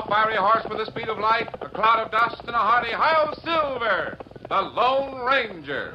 fiery horse with the speed of light, a cloud of dust, and a hearty "Hi-Yo Silver," the Lone Ranger.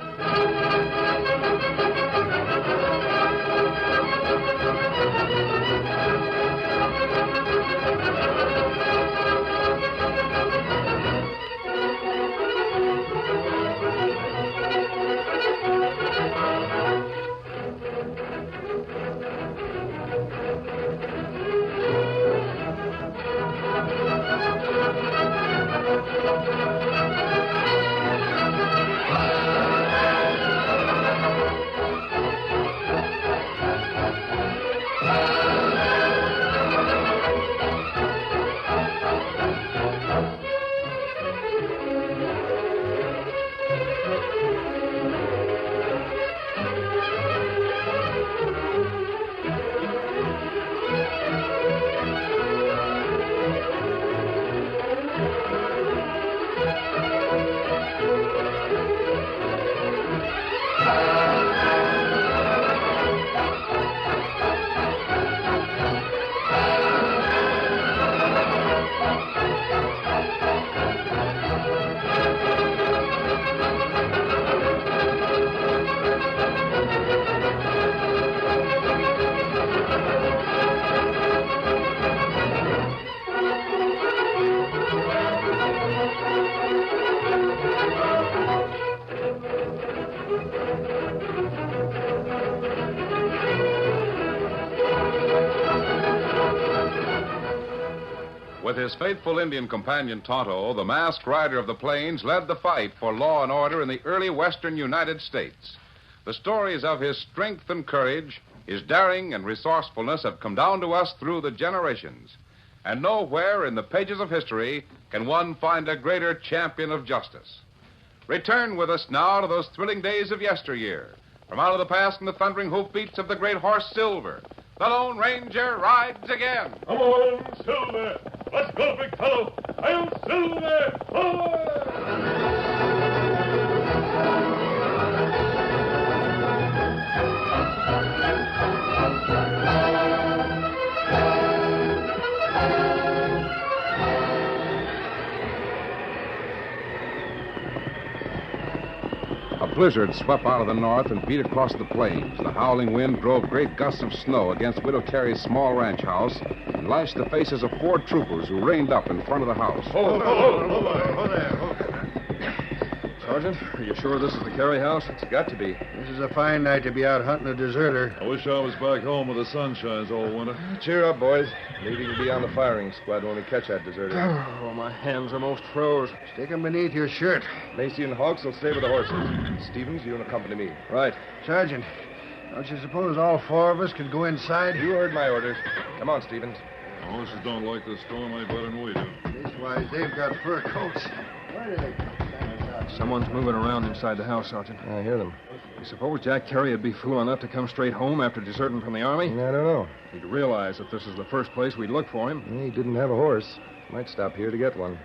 With his faithful Indian companion, Tonto, the masked rider of the plains led the fight for law and order in the early western United States. The stories of his strength and courage, his daring and resourcefulness have come down to us through the generations. And nowhere in the pages of history can one find a greater champion of justice. Return with us now to those thrilling days of yesteryear. From out of the past and the thundering hoofbeats of the great horse Silver, the Lone Ranger rides again. Come on, Silver! Let's go, big fellow! I'll Silver! A blizzard swept out of the north and beat across the plains. The howling wind drove great gusts of snow against Widow Terry's small ranch house and lashed the faces of 4 troopers who reined up in front of the house. Oh, there. Sergeant, are you sure this is the Carey house? It's got to be. This is a fine night to be out hunting a deserter. I wish I was back home where the sun shines all winter. Cheer up, boys. Maybe you'll be on the firing squad when we catch that deserter. Oh, my hands are most froze. Stick 'em beneath your shirt. Macy and Hawks will stay with the horses. Stevens, you and accompany me. Right. Sergeant, don't you suppose all 4 of us could go inside? You heard my orders. Come on, Stevens. The horses don't like this storm any better than we do. Leastwise, they've got fur coats. Where do they come from? Someone's moving around inside the house, Sergeant. I hear them. You suppose Jack Carey would be fool enough to come straight home after deserting from the Army? I don't know. He'd realize that this is the first place we'd look for him. He didn't have a horse. Might stop here to get one.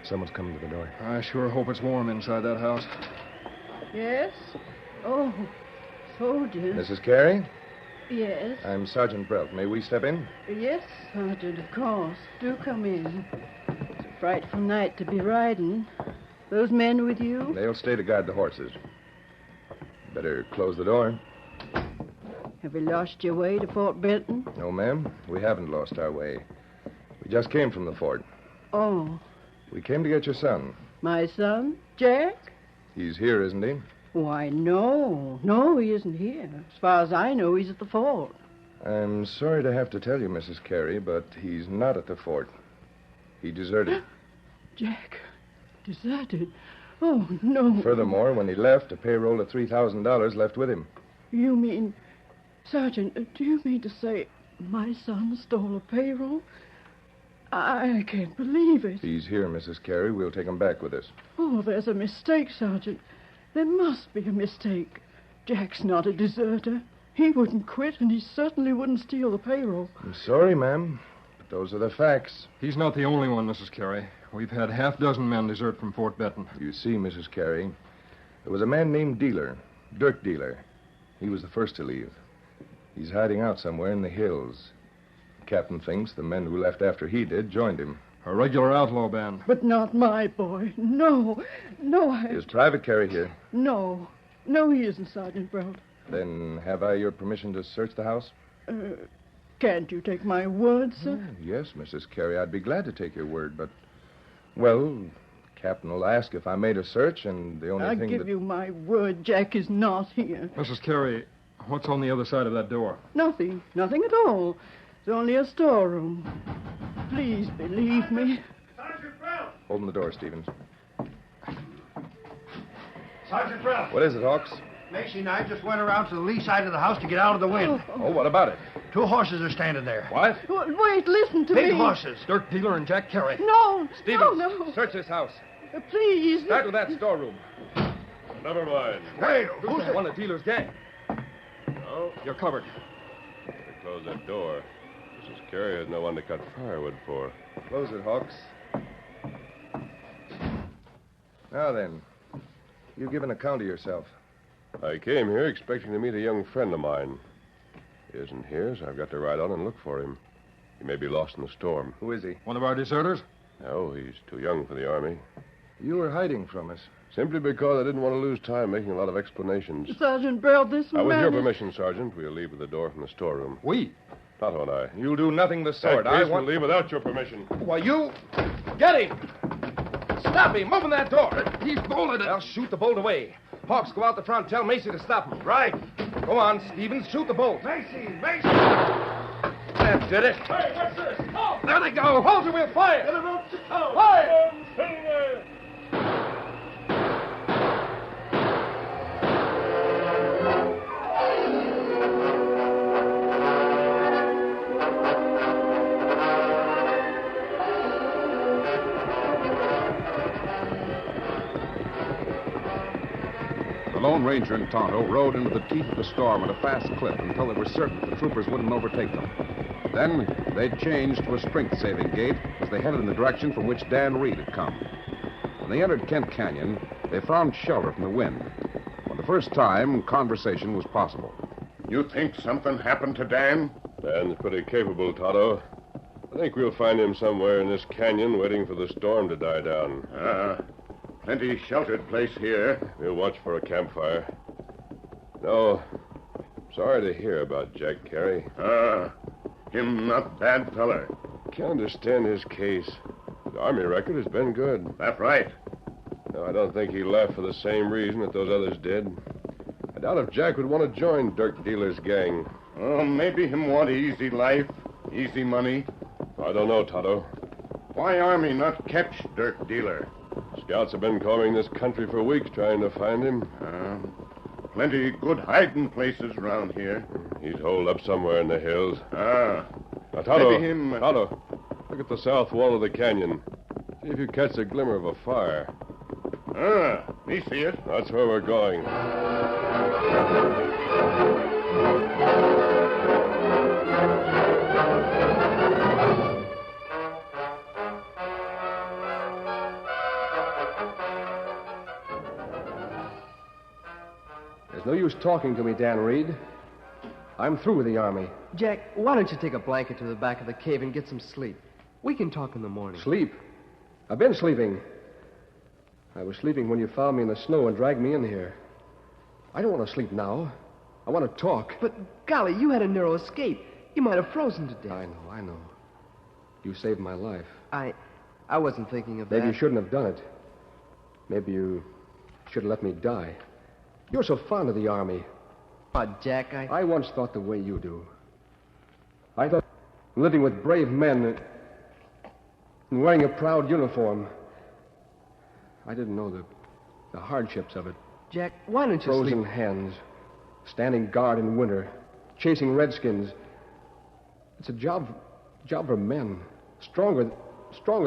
Someone's coming to the door. I sure hope it's warm inside that house. Yes? Oh, soldiers. Mrs. Carey? Yes. I'm Sergeant Brelt. May we step in? Yes, Sergeant, of course. Do come in. It's a frightful night to be riding. Those men with you? They'll stay to guard the horses. Better close the door. Have you lost your way to Fort Benton? No, ma'am. We haven't lost our way. We just came from the fort. Oh. We came to get your son. My son? Jack? He's here, isn't he? Why, no. No, he isn't here. As far as I know, he's at the fort. I'm sorry to have to tell you, Mrs. Carey, but he's not at the fort. He deserted. Jack deserted? Oh, no. Furthermore, when he left, a payroll of $3,000 left with him. You mean... Sergeant, do you mean to say my son stole a payroll? I can't believe it. He's here, Mrs. Carey. We'll take him back with us. Oh, there's a mistake, Sergeant. There must be a mistake. Jack's not a deserter. He wouldn't quit, and he certainly wouldn't steal the payroll. I'm sorry, ma'am, but those are the facts. He's not the only one, Mrs. Carey. We've had half dozen men desert from Fort Benton. You see, Mrs. Carey, there was a man named Dealer, Dirk Dealer. He was the first to leave. He's hiding out somewhere in the hills. The captain thinks the men who left after he did joined him. A regular outlaw band. But not my boy. No. Is Private Carey here? No. No, he isn't, Sergeant Brown. Then have I your permission to search the house? Can't you take my word, sir? Yes, Mrs. Carey. I'd be glad to take your word, but... Well, Captain will ask if I made a search, and the only I thing give you my word, Jack is not here. Mrs. Carey, what's on the other side of that door? Nothing at all. It's only a storeroom. Please believe me. Sergeant Brown! Open the door, Stevens. Sergeant Brown! What is it, Hawks? Macy and I just went around to the lee side of the house to get out of the wind. Oh, what about it? 2 horses are standing there. What? Wait, listen to me. Big horses. Dirt dealer and Jack Carey. No, Stevens, no. search this house. Please. Start with that storeroom. Never mind. Wait, Who's one of the dealer's gang? No, You're covered. they closed that door. Mrs. Carey had no one to cut firewood for. Close it, Hawks. Now then, you give an account of yourself. I came here expecting to meet a young friend of mine. He isn't here, so I've got to ride on and look for him. He may be lost in the storm. Who is he? One of our deserters? No, he's too young for the Army. You were hiding from us. Simply because I didn't want to lose time making a lot of explanations. Sergeant Brown, this With man your is- permission, Sergeant, we'll leave with the door from the storeroom. We? Tonto and I. You'll do nothing of the In sort. that case, we'll leave without your permission. Why, you... Get him! Stop him! Open that door! He's bolted it. I'll shoot the bolt away. Hawks, go out the front. Tell Macy to stop him. Right. Go on, Stevens. Shoot the bolt. Macy! That did it. Hey, what's this? Oh! There they go. Hold it, we'll fire. Get him out to town! Fire! Silver! The Lone Ranger and Tonto rode into the teeth of the storm at a fast clip until they were certain the troopers wouldn't overtake them. Then they changed to a strength-saving gait as they headed in the direction from which Dan Reed had come. When they entered Kent Canyon, they found shelter from the wind. For the first time, conversation was possible. You think something happened to Dan? Dan's pretty capable, Tonto. I think we'll find him somewhere in this canyon waiting for the storm to die down. Plenty sheltered place here. We'll watch for a campfire. No, sorry to hear about Jack Carey. Him not bad feller. Can't understand his case. The Army record has been good. That right. No, I don't think he left for the same reason that those others did. I doubt if Jack would want to join Dirk Dealer's gang. Oh, maybe him want easy life, easy money. I don't know, Tonto. Why Army not catch Dirk Dealer? Scouts have been combing this country for weeks trying to find him. Plenty good hiding places around here. He's holed up somewhere in the hills. Now, Tonto, maybe him... Tonto, look at the south wall of the canyon. See if you catch a glimmer of a fire. Me see it. That's where we're going. There's no use talking to me, Dan Reed. I'm through with the Army. Jack, why don't you take a blanket to the back of the cave and get some sleep? We can talk in the morning. Sleep? I've been sleeping. I was sleeping when you found me in the snow and dragged me in here. I don't want to sleep now. I want to talk. But, golly, you had a narrow escape. You might have frozen to death. I know. You saved my life. I wasn't thinking of that. Maybe you shouldn't have done it. Maybe you should have let me die. You're so fond of the Army. But, Jack, I once thought the way you do. I thought living with brave men and wearing a proud uniform. I didn't know the hardships of it. Jack, why don't you Frozen sleep? hands, standing guard in winter, chasing redskins. It's a job for men, stronger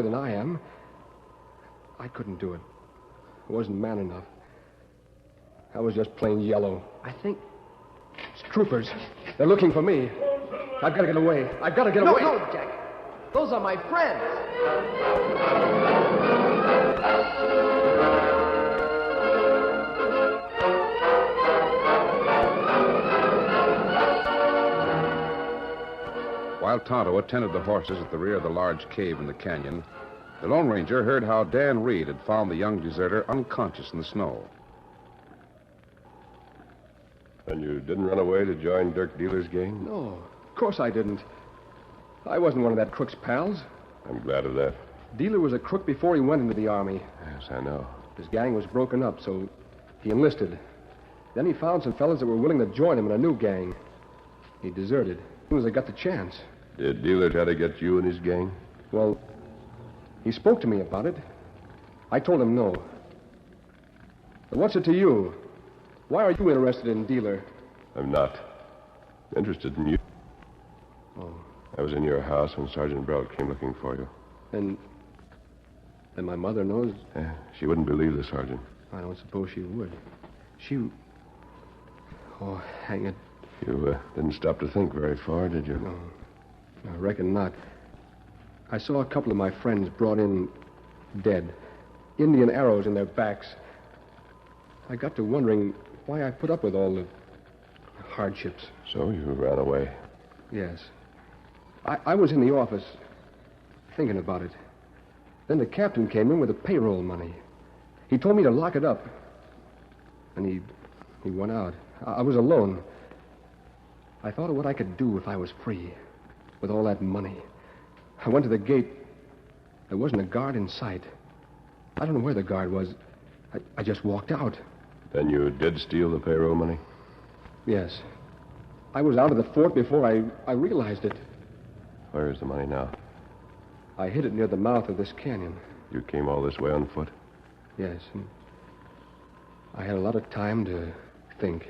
than I am. I couldn't do it. I wasn't man enough. I was just plain yellow. I think... It's troopers. They're looking for me. I've got to get away. I've got to get away. No, Jack. Those are my friends. While Tonto attended the horses at the rear of the large cave in the canyon, The Lone Ranger heard how Dan Reed had found the young deserter unconscious in the snow. And you didn't run away to join Dirk Dealer's gang? No, of course I didn't. I wasn't one of that crook's pals. I'm glad of that. Dealer was a crook before he went into the Army. Yes, I know. His gang was broken up, so he enlisted. Then he found some fellas that were willing to join him in a new gang. He deserted as soon as I got the chance. Did Dealer try to get you and his gang? Well, he spoke to me about it. I told him no. But what's it to you? Why are you interested in Dealer? I'm not. Interested in you. Oh. I was in your house when Sergeant Brault came looking for you. And my mother knows? She wouldn't believe the sergeant. I don't suppose she would. Oh, hang it. You didn't stop to think very far, did you? No, I reckon not. I saw a couple of my friends brought in dead. Indian arrows in their backs. I got to wondering why I put up with all the hardships. So you ran away? Yes. I was in the office thinking about it. Then the captain came in with the payroll money. He told me to lock it up. And he went out. I was alone. I thought of what I could do if I was free with all that money. I went to the gate. There wasn't a guard in sight. I don't know where the guard was. I just walked out. Then you did steal the payroll money? Yes. I was out of the fort before I realized it. Where is the money now? I hid it near the mouth of this canyon. You came all this way on foot? Yes. And I had a lot of time to think.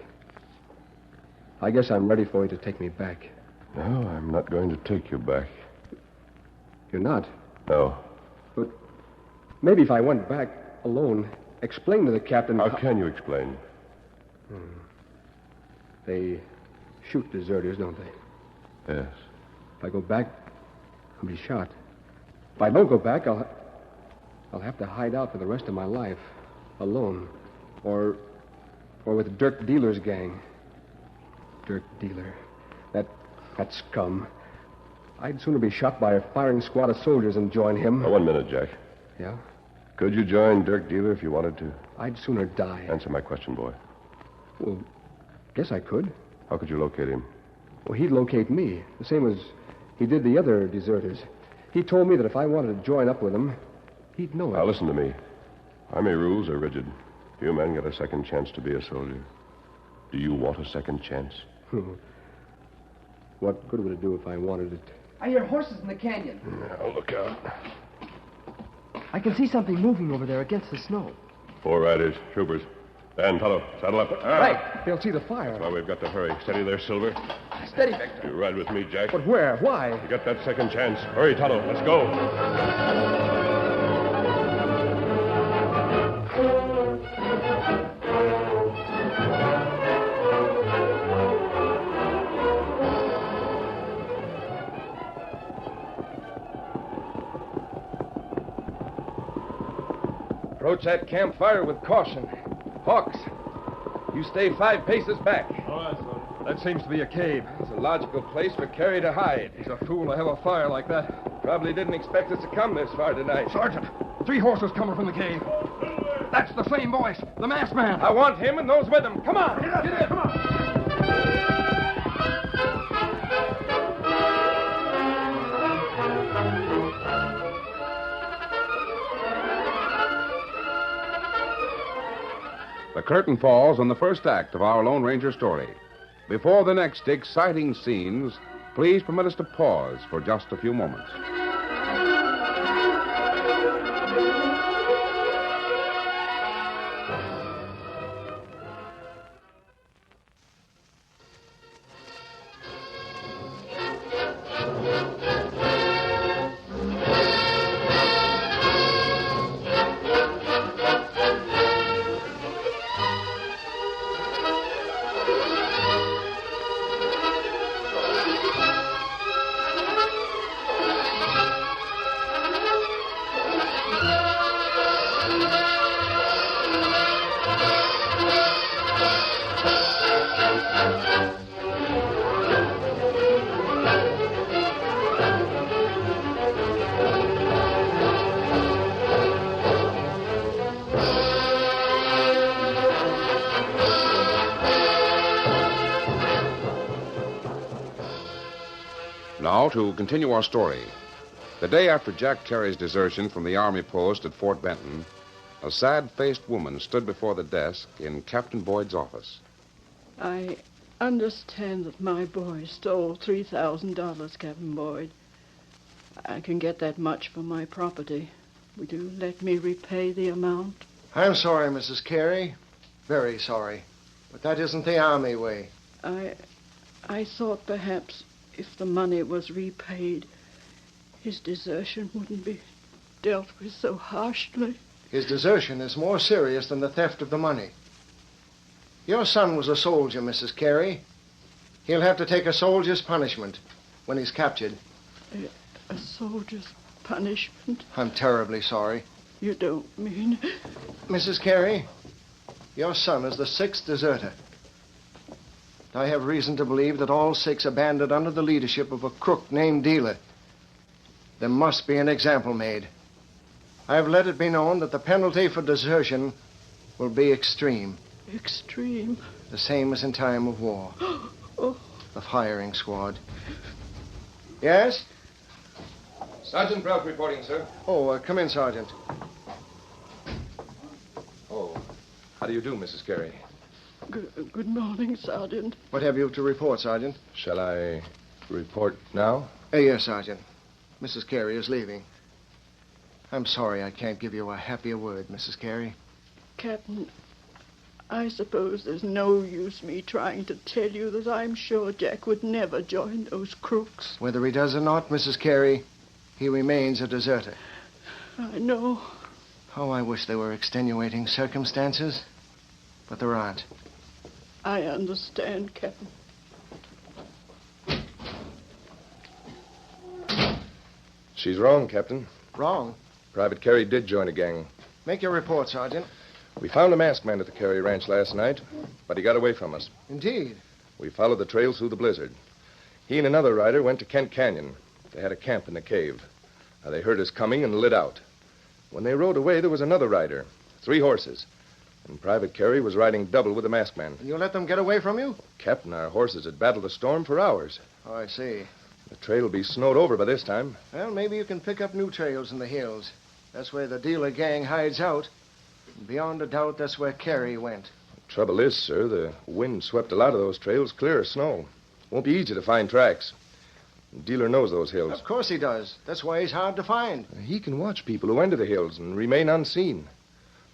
I guess I'm ready for you to take me back. No, I'm not going to take you back. You're not? No. But maybe if I went back alone, explain to the captain... How can you explain? They shoot deserters, don't they? Yes. If I go back, I'll be shot. If I don't go back, I'll have to hide out for the rest of my life, alone, or with Dirk Dealer's gang. Dirk Dealer, that scum. I'd sooner be shot by a firing squad of soldiers than join him. Now, 1 minute, Jack. Yeah? Could you join Dirk Dealer if you wanted to? I'd sooner die. Answer my question, boy. Well, guess I could. How could you locate him? Well, he'd locate me, the same as he did the other deserters. He told me that if I wanted to join up with him, he'd know it. Now, listen to me. Army rules are rigid. Few men get a second chance to be a soldier. Do you want a second chance? What good would it do if I wanted it? I hear horses in the canyon. Now, look out. I can see something moving over there against the snow. 4 riders, troopers. Dan, Tonto, saddle up. Right. They'll see the fire. Well, we've got to hurry. Steady there, Silver. Steady, Victor. You ride with me, Jack. But where? Why? You got that second chance. Hurry, Tonto. Let's go. Approach that campfire with caution. Hawks, you stay 5 paces back. All right, son. That seems to be a cave. It's a logical place for Carey to hide. He's a fool to have a fire like that. Probably didn't expect us to come this far tonight. Sergeant, 3 horses coming from the cave. That's the same voice. The masked man. I want him and those with him. Come on. Get in. Come on. The curtain falls on the first act of our Lone Ranger story. Before the next exciting scenes, please permit us to pause for just a few moments. Now, to continue our story. The day after Jack Terry's desertion from the Army post at Fort Benton, a sad-faced woman stood before the desk in Captain Boyd's office. I understand that my boy stole $3,000, Captain Boyd. I can get that much for my property. Would you let me repay the amount? I'm sorry, Mrs. Carey. Very sorry. But that isn't the Army way. I thought perhaps if the money was repaid, his desertion wouldn't be dealt with so harshly. His desertion is more serious than the theft of the money. Your son was a soldier, Mrs. Carey. He'll have to take a soldier's punishment when he's captured. A soldier's punishment? I'm terribly sorry. You don't mean... Mrs. Carey, your son is the 6th deserter. I have reason to believe that all 6 are banded under the leadership of a crook named Dealer. There must be an example made. I have let it be known that the penalty for desertion will be extreme. Extreme? The same as in time of war. Oh. The firing squad. Yes? Sergeant Brock reporting, sir. Oh, come in, Sergeant. Oh, how do you do, Mrs. Carey? Good morning, Sergeant. What have you to report, Sergeant? Shall I report now? Yes, Sergeant. Mrs. Carey is leaving. I'm sorry I can't give you a happier word, Mrs. Carey. Captain, I suppose there's no use me trying to tell you that I'm sure Jack would never join those crooks. Whether he does or not, Mrs. Carey, he remains a deserter. I know. Oh, I wish there were extenuating circumstances, but there aren't. I understand, Captain. She's wrong, Captain. Wrong? Private Carey did join a gang. Make your report, Sergeant. We found a masked man at the Carey Ranch last night, but he got away from us. Indeed. We followed the trail through the blizzard. He and another rider went to Kent Canyon. They had a camp in the cave. They heard us coming and lit out. When they rode away, there was another rider, 3 horses. And Private Carey was riding double with the masked man. And you let them get away from you? Captain, our horses had battled the storm for hours. Oh, I see. The trail will be snowed over by this time. Well, maybe you can pick up new trails in the hills. That's where the Dealer gang hides out. And beyond a doubt, that's where Carey went. The trouble is, sir, the wind swept a lot of those trails clear of snow. Won't be easy to find tracks. The dealer knows those hills. Of course he does. That's why he's hard to find. He can watch people who enter the hills and remain unseen.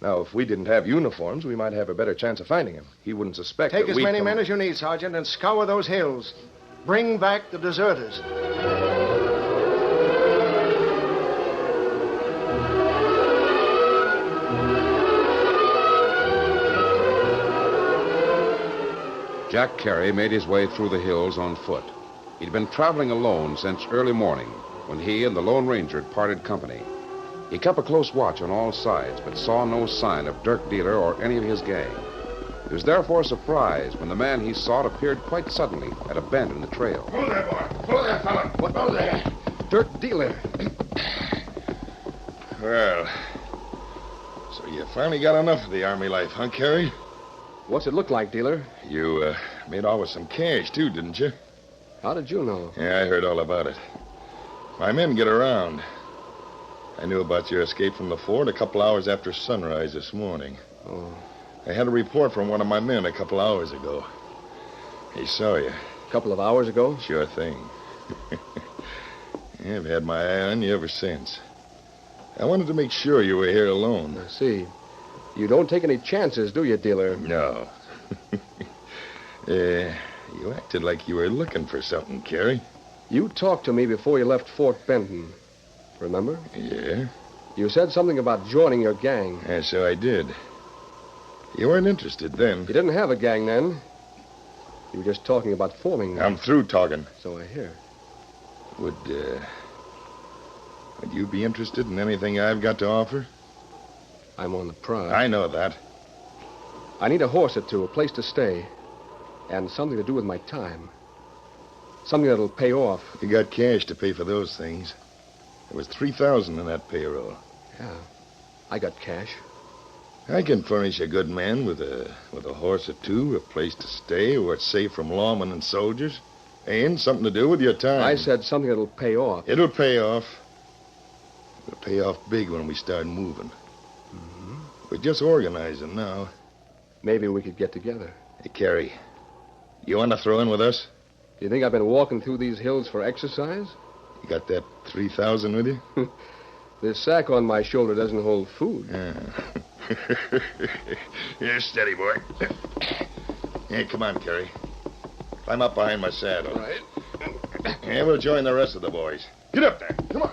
Now, if we didn't have uniforms, we might have a better chance of finding him. He wouldn't suspect Take that as we many come... men as you need, Sergeant, and scour those hills. Bring back the deserters. Jack Carey made his way through the hills on foot. He'd been traveling alone since early morning when he and the Lone Ranger had parted company. He kept a close watch on all sides, but saw no sign of Dirk Dealer or any of his gang. He was therefore surprised when the man he sought appeared quite suddenly at a bend in the trail. Hold there, boy. Hold there, fella. Hold there. Dirk Dealer. Well, so you finally got enough of the Army life, huh, Carey? What's it look like, Dealer? You made off with some cash, too, didn't you? How did you know? Yeah, I heard all about it. My men get around. I knew about your escape from the fort a couple hours after sunrise this morning. Oh. I had a report from one of my men a couple hours ago. He saw you. A couple of hours ago? Sure thing. I've had my eye on you ever since. I wanted to make sure you were here alone. I see. You don't take any chances, do you, Dealer? No. You acted like you were looking for something, Carey. You talked to me before you left Fort Benton. Remember? Yeah? You said something about joining your gang. Yeah, so I did. You weren't interested then. You didn't have a gang then. You were just talking about forming one. I'm through talking. So I hear. Would you be interested in anything I've got to offer? I'm on the prowl. I know that. I need a horse or two, a place to stay, and something to do with my time. Something that'll pay off. You got cash to pay for those things. There was $3,000 in that payroll. Yeah, I got cash. I can furnish a good man with a horse or two, a place to stay where it's safe from lawmen and soldiers. Ain't something to do with your time. I said something that'll pay off. It'll pay off. It'll pay off big when we start moving. Mm-hmm. We're just organizing now. Maybe we could get together. Hey, Carrie, you want to throw in with us? Do you think I've been walking through these hills for exercise? You got that 3,000 with you? This sack on my shoulder doesn't hold food. Yeah. You're steady, boy. Hey, come on, Carrie. Climb up behind my saddle. All right. Yeah, we'll join the rest of the boys. Get up there. Come on.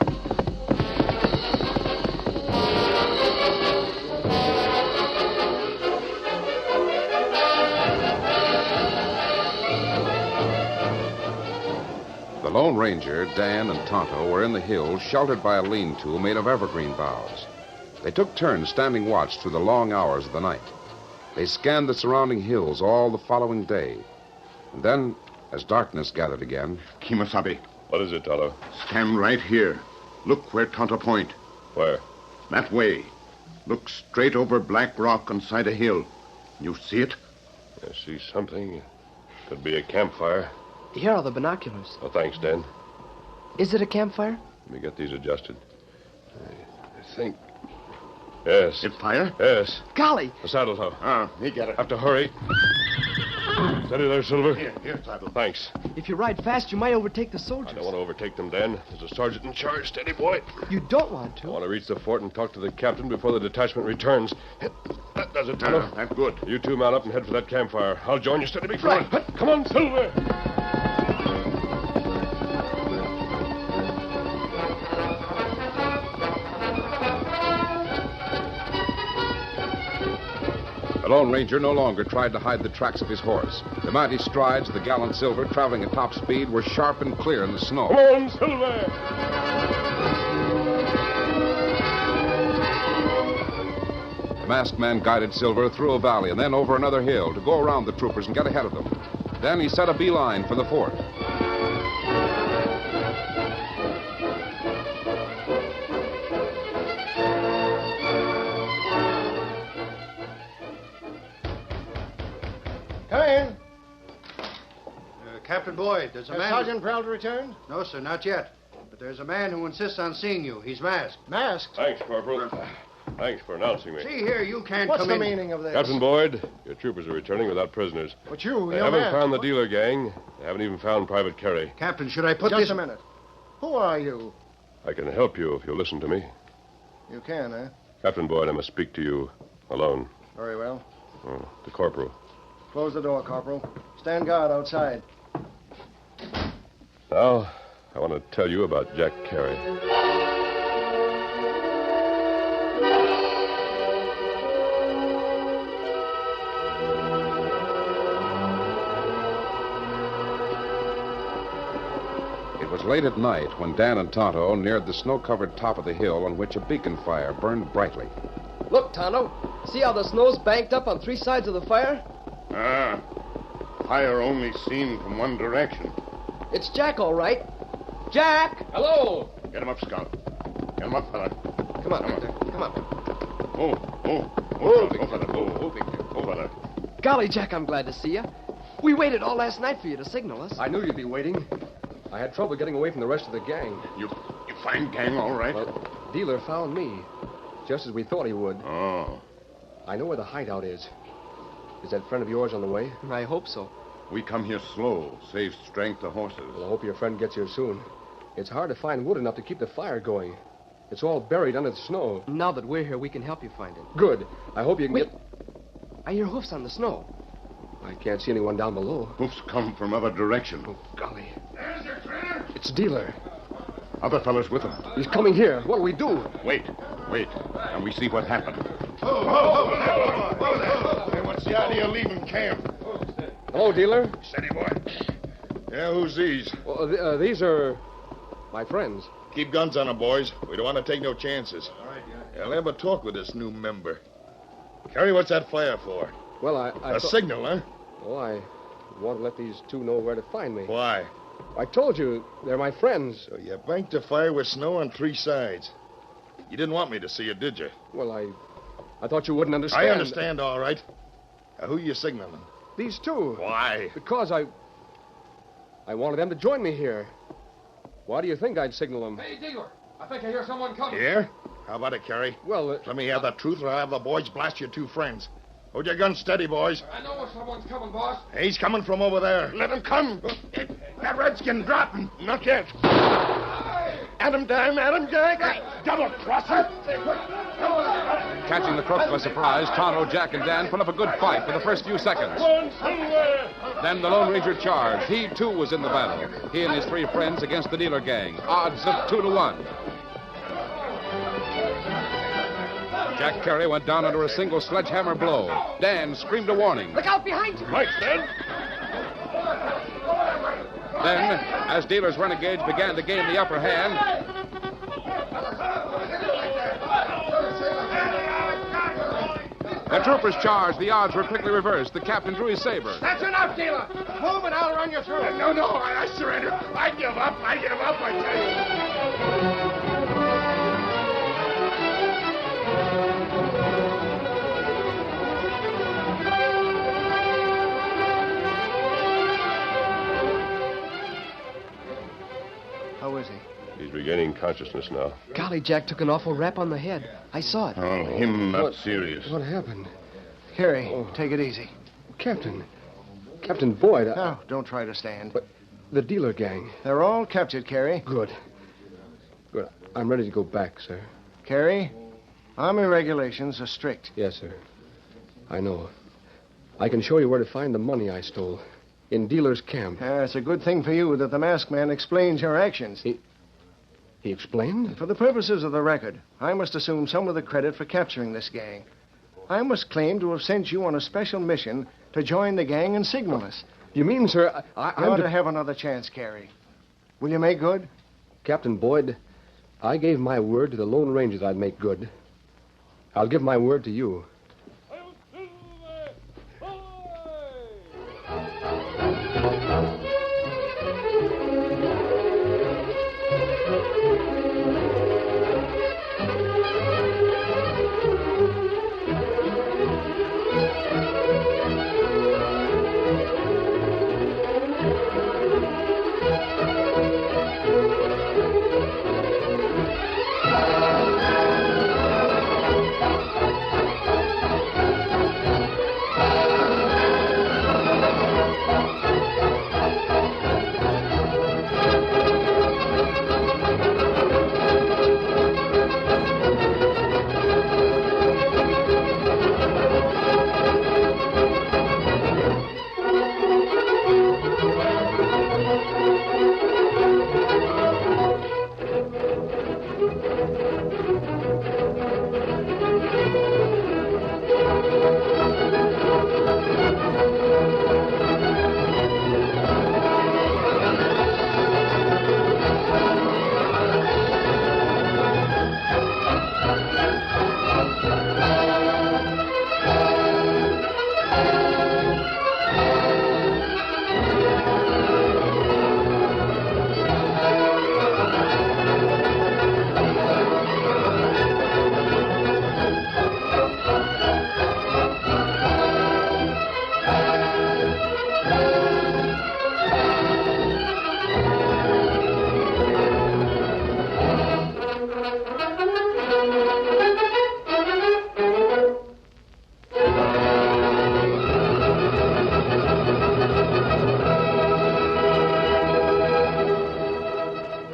The Lone Ranger, Dan, and Tonto were in the hills, sheltered by a lean-to made of evergreen boughs. They took turns standing watch through the long hours of the night. They scanned the surrounding hills all the following day. And then, as darkness gathered again... Kimasabi, What is it, Tonto? stand right here. Look where Tonto point. Where? That way. Look straight over Black Rock on side a hill. You see it? I see something. Could be a campfire. Here are the binoculars. Oh, thanks, Dan. Is it a campfire? Let me get these adjusted. I think... Yes. It fire? Yes. Golly! The saddle, Tonto. Me get it. Have to hurry. Steady there, Silver. Here, saddle. Thanks. If you ride fast, you might overtake the I soldiers. don't want to overtake them, Dan. There's a sergeant in charge. Steady, boy. You don't want I to. want to reach the fort and talk to the captain before the detachment returns. That does it, Tonto. That's good. You two mount up and head for that campfire. I'll join you. Steady, big fella. Come on, Silver. The Lone Ranger no longer tried to hide the tracks of his horse. The mighty strides of the gallant Silver, traveling at top speed, were sharp and clear in the snow. Come on, Silver. The masked man guided Silver through a valley and then over another hill to go around the troopers and get ahead of them. Then he set a beeline for the fort. Come in. Captain Boyd, there's a Has man... Sergeant Proud returned? No, sir, not yet. But there's a man who insists on seeing you. He's masked. Masked? Thanks, Corporal. Thanks for announcing me. See here, you can't What's come the in... meaning of this? Captain Boyd, your troopers are returning without prisoners. But They you're haven't masked. found the dealer gang. They haven't even found Private Carey. Captain, should I put Just this... a minute. Who are you? I can help you if you'll listen to me. You can, eh? Captain Boyd, I must speak to you alone. Very well. Oh, the corporal. Close the door, Corporal. Stand guard outside. Now, I want to tell you about Jack Carey. It was late at night when Dan and Tonto neared the snow-covered top of the hill on which a beacon fire burned brightly. Look, Tonto. See how the snow's banked up on three sides of the fire? Fire only seen from one direction. It's Jack, all right. Jack! Hello! Get him up, Scout. Get him up, fella. Come on, Victor. Come on. Fella. Golly, Jack, I'm glad to see you. We waited all last night for you to signal us. I knew you'd be waiting. I had trouble getting away from the rest of the gang. You find gang all right? Well, dealer found me, just as we thought he would. Oh. I know where the hideout is. Is that friend of yours on the way? I hope so. We come here slow, save strength to horses. Well, I hope your friend gets here soon. It's hard to find wood enough to keep the fire going. It's all buried under the snow. Now that we're here, we can help you find it. Good. I hope you can Wait. get... I hear hoofs on the snow. I can't see anyone down below. Hoofs come from other direction. Oh, golly. It's dealer. Other fellas with him. He's coming here. What'll we do? Wait, and we see what happened. Hey, what's the idea of leaving camp? Hello, dealer. Steady, boy. Yeah, who's these? Well, these are my friends. Keep guns on them, boys. We don't want to take no chances. All right, yeah. I'll have a talk with this new member. Carrie, what's that fire for? Well, I A signal, huh? Oh, I want to let these two know where to find me. Why? I told you, they're my friends. So you banked a fire with snow on three sides. You didn't want me to see it, did you? Well, I thought you wouldn't understand. I understand, all right. Who you signaling? These two. Why? Because I wanted them to join me here. Why do you think I'd signal them? Hey, dealer. I think I hear someone coming. Here? How about it, Carrie? Well, Let me have the truth, or I'll have the boys blast your two friends. Hold your guns steady, boys. I know someone's coming, boss. He's coming from over there. Let him come. That redskin drop him. Not yet. Adam Jack. Double crosser. Catching the crooks by surprise, Tonto, Jack, and Dan put up a good fight for the first few seconds. Then the Lone Ranger charged. He, too, was in the battle. He and his three friends against the dealer gang. Odds of 2-1. Jack Carey went down under a single sledgehammer blow. Dan screamed a warning. Look out behind you! Right, Dan. Then, as Dealer's renegades began to gain the upper hand, the troopers charged. The odds were quickly reversed. The captain drew his saber. That's enough, dealer. Move and I'll run you through. No, I surrender. I give up, I tell you. How is he? He's regaining consciousness now. Golly, Jack took an awful rap on the head. I saw it. Oh, him not serious. What happened? Carrie, take it easy. Captain Boyd. Now, don't try to stand. But the dealer gang. They're all captured, Carrie. Good. I'm ready to go back, sir. Carrie, Army regulations are strict. Yes, sir. I know. I can show you where to find the money I stole. In dealer's camp. It's a good thing for you that the masked man explains your actions. He explained? For the purposes of the record, I must assume some of the credit for capturing this gang. I must claim to have sent you on a special mission to join the gang and signal us. You mean, sir, You ought to have another chance, Carrie. Will you make good? Captain Boyd, I gave my word to the Lone Ranger that I'd make good. I'll give my word to you.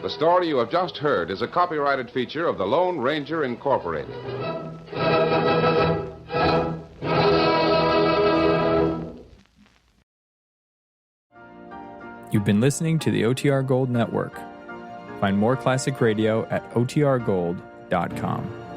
The story you have just heard is a copyrighted feature of the Lone Ranger Incorporated. You've been listening to the OTR Gold Network. Find more classic radio at otrgold.com.